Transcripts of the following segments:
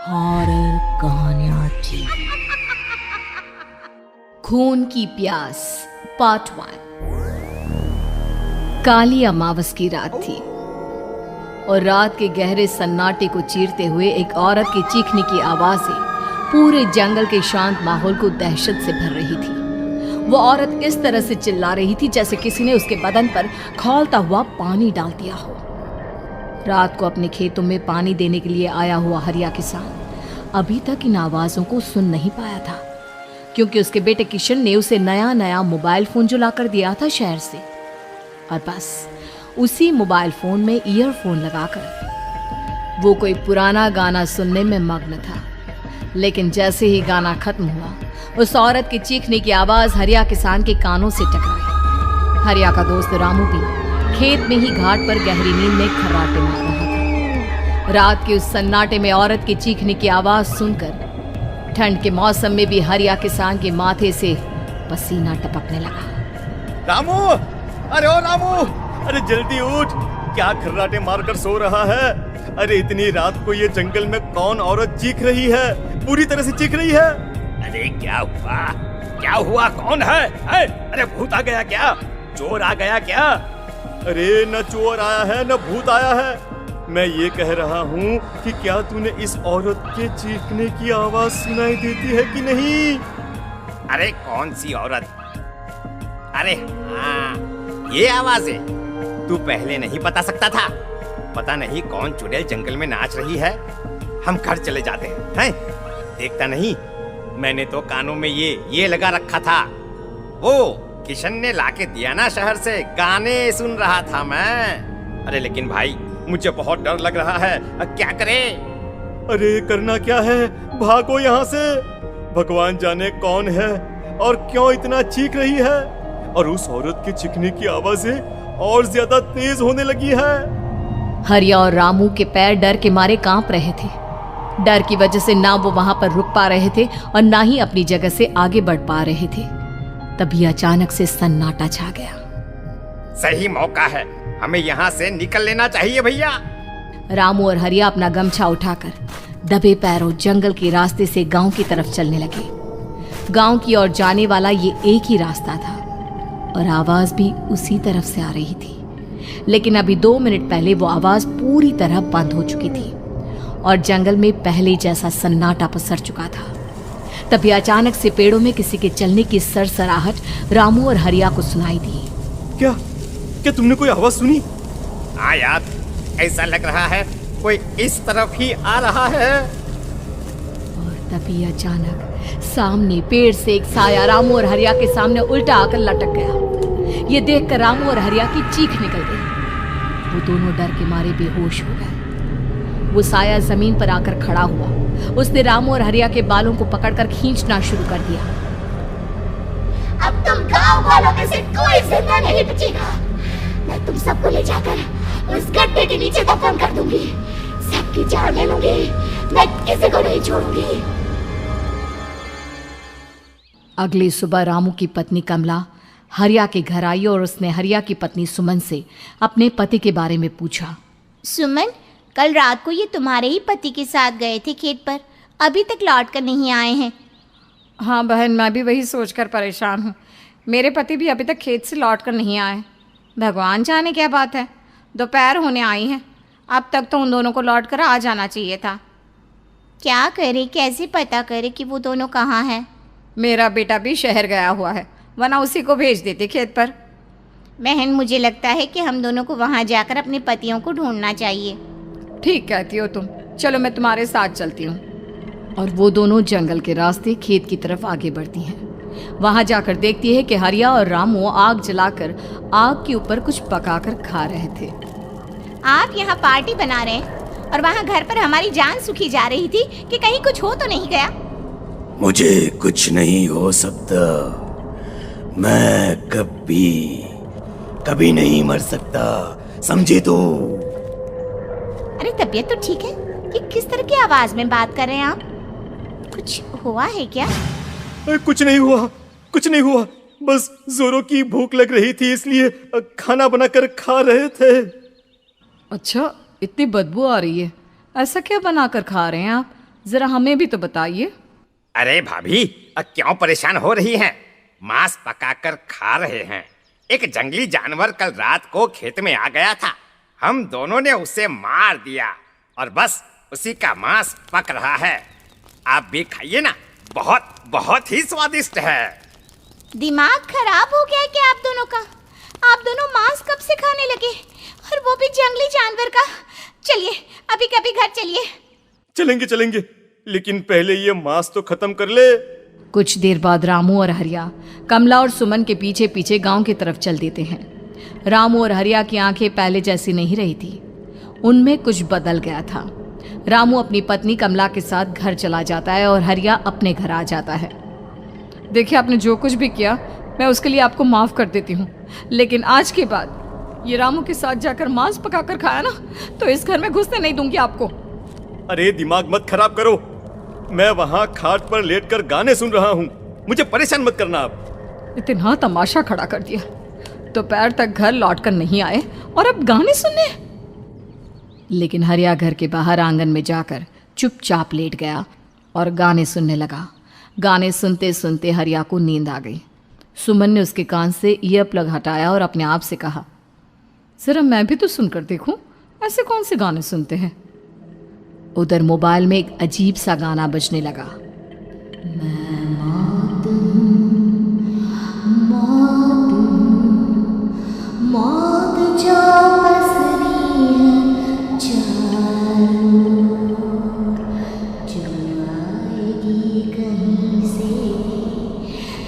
Horror कहानियां थी। खून की प्यास पार्ट 1। काली अमावस की रात थी और रात के गहरे सन्नाटे को चीरते हुए एक औरत की चीखने की आवाजें पूरे जंगल के शांत माहौल को दहशत से भर रही थी। वो औरत इस तरह से चिल्ला रही थी जैसे किसी ने उसके बदन पर खौलता हुआ पानी डाल दिया हो। रात को अपने खेतों में पानी देने के लिए आया हुआ हरिया किसान अभी तक इन आवाजों को सुन नहीं पाया था, क्योंकि उसके बेटे किशन ने उसे नया नया मोबाइल फोन जो लाकर दिया था शहर से, और बस उसी मोबाइल फोन में ईयरफोन लगाकर वो कोई पुराना गाना सुनने में मग्न था। लेकिन जैसे ही गाना खत्म हुआ, उस औरत की चीखने की आवाज हरिया किसान के कानों से टकराई। हरिया का दोस्त रामू भी खेत में ही घाट पर गहरी नींद में खर्राटे मार रहा था। रात के उस सन्नाटे में औरत की चीखने की आवाज सुनकर ठंड के मौसम में भी हरिया किसान के माथे से पसीना टपकने लगा। रामू, अरे ओ रामू, अरे जल्दी उठ, क्या खर्राटे मारकर सो रहा है? अरे इतनी रात को ये जंगल में कौन औरत चीख रही है? पूरी तरह से चीख रही है। अरे क्या हुआ? क्या हुआ? कौन है? अरे भूत आ गया क्या? चोर आ गया क्या? अरे न चोर आया है न भूत आया है। मैं ये कह रहा हूँ कि क्या तूने इस औरत के चीखने की आवाज सुनाई देती है कि नहीं? अरे कौन सी औरत? अरे हाँ, ये आवाज है। तू पहले नहीं बता सकता था? पता नहीं कौन चुड़ैल जंगल में नाच रही है। हम घर चले जाते हैं। देखता नहीं, मैंने तो कानों में ये लगा रखा था। वो किशन ने लाके दिया ना शहर से, गाने सुन रहा था मैं। अरे लेकिन भाई, मुझे बहुत डर लग रहा है। क्या करें? अरे करना क्या है, भागो यहाँ से। भगवान जाने कौन है और क्यों इतना चीख रही है। और उस औरत के चीखने की आवाजें और ज्यादा तेज होने लगी है। हरिया और रामू के पैर डर के मारे कांप रहे थे। डर की वजह से ना वो वहां पर रुक पा रहे थे और ना ही अपनी जगह से आगे बढ़ पा रहे थे। तभी अचानक से सन्नाटा छा गया। सही मौका है, हमें यहाँ से निकल लेना चाहिए भैया। रामू और हरिया अपना गमछा उठाकर दबे पैरों जंगल के रास्ते से गांव की तरफ चलने लगे। गांव की ओर जाने वाला ये एक ही रास्ता था और आवाज भी उसी तरफ से आ रही थी। लेकिन अभी 2 मिनट पहले वो आवाज पूरी तरह बंद हो चुकी थी और जंगल में पहले जैसा सन्नाटा पसर चुका था। तभी अचानक से पेड़ों में किसी के चलने की सरसराहट रामू और हरिया को सुनाई दी। क्या तुमने कोई आवाज सुनी? हाँ यार, ऐसा लग रहा है कोई इस तरफ ही आ रहा है। और तभी अचानक सामने पेड़ से एक साया रामू और हरिया के सामने उल्टा आकर लटक गया। ये देखकर रामू और हरिया की चीख निकल गई। वो दोनों डर के मारे बेहोश हो गए। वो साया जमीन पर आकर खड़ा हुआ। उसने रामू और हरिया के बालों को पकड़कर खींचना शुरू कर दिया। अब तुम गांव वालों में से कोई जिंदा नहीं बचेगा। मैं तुम सबको ले जाकर उस गड्ढे के नीचे दफन कर दूंगी। सबकी जान ले लूंगी, मैं किसी को नहीं छोड़ूंगी। अगली सुबह रामू की पत्नी कमला हरिया के घर आई और उसने हरिया की पत्नी सुमन से अपने पति के बारे में पूछा। सुमन, कल रात को ये तुम्हारे ही पति के साथ गए थे खेत पर, अभी तक लौट कर नहीं आए हैं। हाँ बहन, मैं भी वही सोचकर परेशान हूँ। मेरे पति भी अभी तक खेत से लौट कर नहीं आए। भगवान जाने क्या बात है, दोपहर होने आई है। अब तक तो उन दोनों को लौट कर आ जाना चाहिए था। क्या करे, कैसे पता करे कि वो दोनों कहाँ हैं? मेरा बेटा भी शहर गया हुआ है, वरना उसी को भेज देते खेत पर। बहन, मुझे लगता है कि हम दोनों को वहाँ जाकर अपने पतियों को ढूंढना चाहिए। ठीक कहती हो तुम, चलो मैं तुम्हारे साथ चलती हूँ। और वो दोनों जंगल के रास्ते खेत की तरफ आगे बढ़ती हैं। वहां जाकर देखती है कि हरिया और रामू आग जलाकर आग के ऊपर कुछ पकाकर खा रहे थे। आप यहाँ पार्टी बना रहे हैं और वहाँ घर पर हमारी जान सुखी जा रही थी कि कहीं कुछ हो तो नहीं गया? मुझे कुछ नहीं हो सकता। मैं कभी नहीं मर सकता, समझे तो? अरे तबीयत तो ठीक है। ये किस तरह की आवाज में बात कर रहे हैं आप? कुछ हुआ है क्या? कुछ नहीं हुआ, बस जोरों की भूख लग रही थी, इसलिए खाना बनाकर खा रहे थे। अच्छा, इतनी बदबू आ रही है, ऐसा क्या बनाकर खा रहे हैं आप? जरा हमें भी तो बताइए। अरे भाभी, क्यों परेशान हो रही हैं? मांस पकाकर खा रहे हैं। एक जंगली जानवर कल रात को खेत में आ गया था। हम दोनों ने उसे मार दिया और बस उसी का मांस पक रहा है। आप भी खाइए ना, बहुत बहुत ही स्वादिष्ट है। दिमाग खराब हो गया है क्या आप दोनों का? आप दोनों मांस कब से खाने लगे, और वो भी जंगली जानवर का? चलिए अभी कभी घर चलिए। चलेंगे चलेंगे, लेकिन पहले ये मांस तो खत्म कर ले। कुछ देर बाद रामू और हरिया कमला और सुमन के पीछे पीछे गांव की तरफ चल देते हैं। रामू और हरिया की आंखें पहले जैसी नहीं रही थी, उनमें कुछ बदल गया था। रामू अपनी पत्नी कमला के साथ घर चला जाता है और हरिया अपने घर आ जाता है। देखिए, आपने जो कुछ भी किया मैं उसके लिए आपको माफ़ कर देती हूँ, लेकिन आज के बाद ये रामू के साथ जाकर मांस पकाकर खाया ना, तो इस घर में घुसने नहीं दूंगी आपको। अरे दिमाग मत खराब करो, मैं वहां खाट पर लेटकर गाने सुन रहा हूँ, मुझे परेशान मत करना आप। इतना तमाशा खड़ा कर दिया, दोपहर तक घर लौट कर नहीं आए और अब गाने सुनने। लेकिन हरिया घर के बाहर आंगन में जाकर चुपचाप लेट गया और गाने सुनने लगा। गाने सुनते सुनते हरिया को नींद आ गई। सुमन ने उसके कान से ईयर प्लग हटाया और अपने आप से कहा, जरा मैं भी तो सुनकर देखूं, ऐसे कौन से गाने सुनते हैं। उधर मोबाइल में एक अजीब सा गाना बजने लगा। मौत जो पसरी है चारों, जो आएगी कहीं से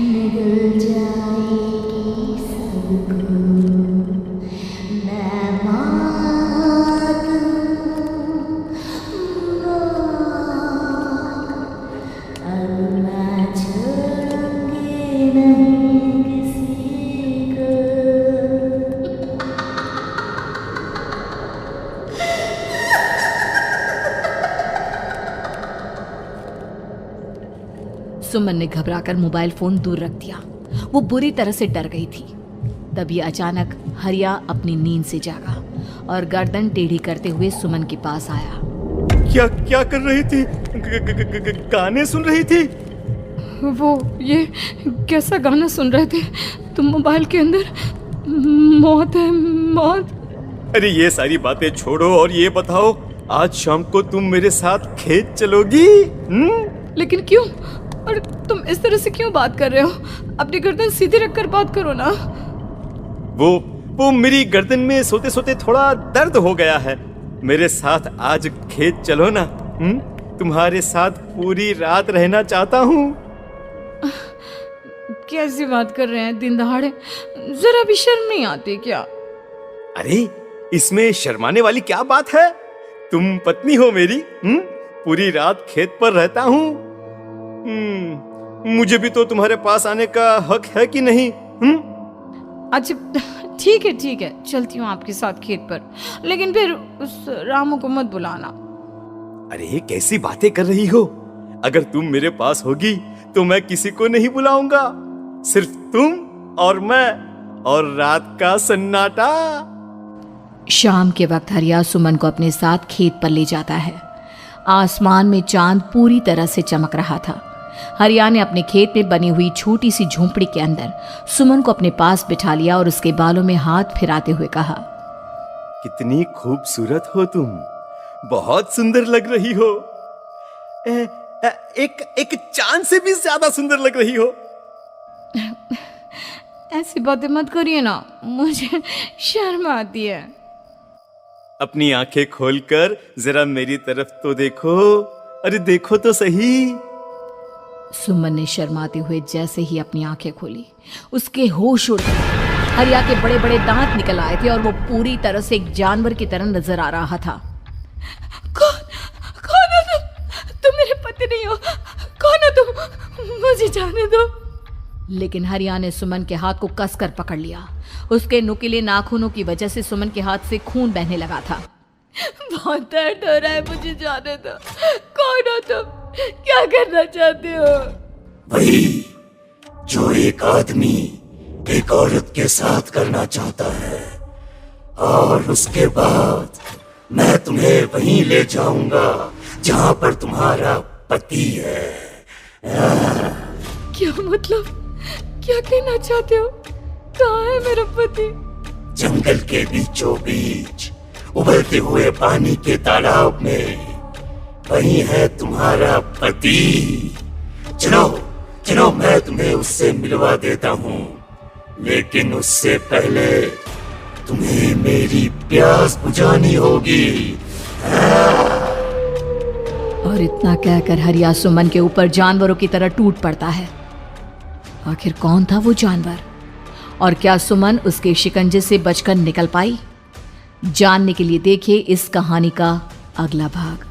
निगल जाएगी सबको। मैं मौत अब मैं छोड़ूंगी नहीं किसी को। सुमन ने घबराकर मोबाइल फोन दूर रख दिया। वो बुरी तरह से डर गई थी। तभी अचानक हरिया अपनी नींद से जागा और गर्दन टेढ़ी करते हुए सुमन के पास आया। क्या क्या कर रही थी? गाने सुन रही थी? वो ये कैसा गाना सुन रहे थे तुम मोबाइल के अंदर? मौत है, मौत। अरे ये सारी बातें छोड़ो और ये बताओ, आज शाम को तुम मेरे साथ खेत चलोगी? लेकिन क्यों? और तुम इस तरह से क्यों बात कर रहे हो? अपनी गर्दन सीधी रखकर बात करो ना। वो मेरी गर्दन में सोते सोते थोड़ा दर्द हो गया है। मेरे साथ आज खेत चलो ना। तुम्हारे साथ पूरी रात रहना चाहता हूँ। कैसी बात कर रहे हैं दिन दहाड़े? जरा भी शर्म नहीं आती क्या? अरे इसमें शर्माने वाली क्या बात है? तुम पत्नी हो मेरी। पूरी रात खेत पर रहता हूँ। मुझे भी तो तुम्हारे पास आने का हक है कि नहीं? अच्छा ठीक है, चलती हूँ आपके साथ खेत पर, लेकिन फिर उस रामू को मत बुलाना। अरे कैसी बातें कर रही हो? अगर तुम मेरे पास होगी तो मैं किसी को नहीं बुलाऊंगा, सिर्फ तुम और मैं और रात का सन्नाटा। शाम के वक्त हरिया सुमन को अपने साथ खेत पर ले जाता है। आसमान में चांद पूरी तरह से चमक रहा था। हरिया ने अपने खेत में बनी हुई छोटी सी झोंपड़ी के अंदर सुमन को अपने पास बिठा लिया और उसके बालों में हाथ फिराते हुए कहा, कितनी खूबसूरत हो तुम, बहुत सुंदर लग रही हो। एक चांद से भी ज्यादा सुंदर लग रही हो। ऐसी बातें मत करिए ना, मुझे शर्म आती है। अपनी आंखें खोलकर जरा मेरी तरफ तो देखो। अरे देखो तो सही। सुमन ने शर्माते हुए जैसे ही अपनी आंखें खोली, उसके होश उड़ गए। हरिया के बड़े बड़े दांत निकल आए थे और वो पूरी तरह से एक जानवर की तरह नजर आ रहा था। कौन हो तुम मेरे पति नहीं हो। कौन हो तुम? मुझे जाने दो। लेकिन हरिया ने सुमन के हाथ को कसकर पकड़ लिया। उसके नुकीले नाखूनों की वजह से सुमन के हाथ से खून बहने लगा था। बहुत दर्द हो रहा है, मुझे जाने दो। कौन हो तुम? क्या करना चाहते हो? वही जो एक आदमी एक औरत के साथ करना चाहता है, और उसके बाद मैं तुम्हें वहीं ले जाऊंगा जहां पर तुम्हारा पति है। क्या मतलब, क्या कहना चाहते हो? कहाँ है मेरा पति? जंगल के बीचों बीच उबलते हुए पानी के तालाब में, वही है तुम्हारा पति। चलो चलो, मैं तुम्हें उससे मिलवा देता हूँ, लेकिन उससे पहले तुम्हें मेरी प्यास बुझानी होगी। और इतना कहकर हरिया सुमन के ऊपर जानवरों की तरह टूट पड़ता है। आखिर कौन था वो जानवर, और क्या सुमन उसके शिकंजे से बचकर निकल पाई? जानने के लिए देखिए इस कहानी का अगला भाग।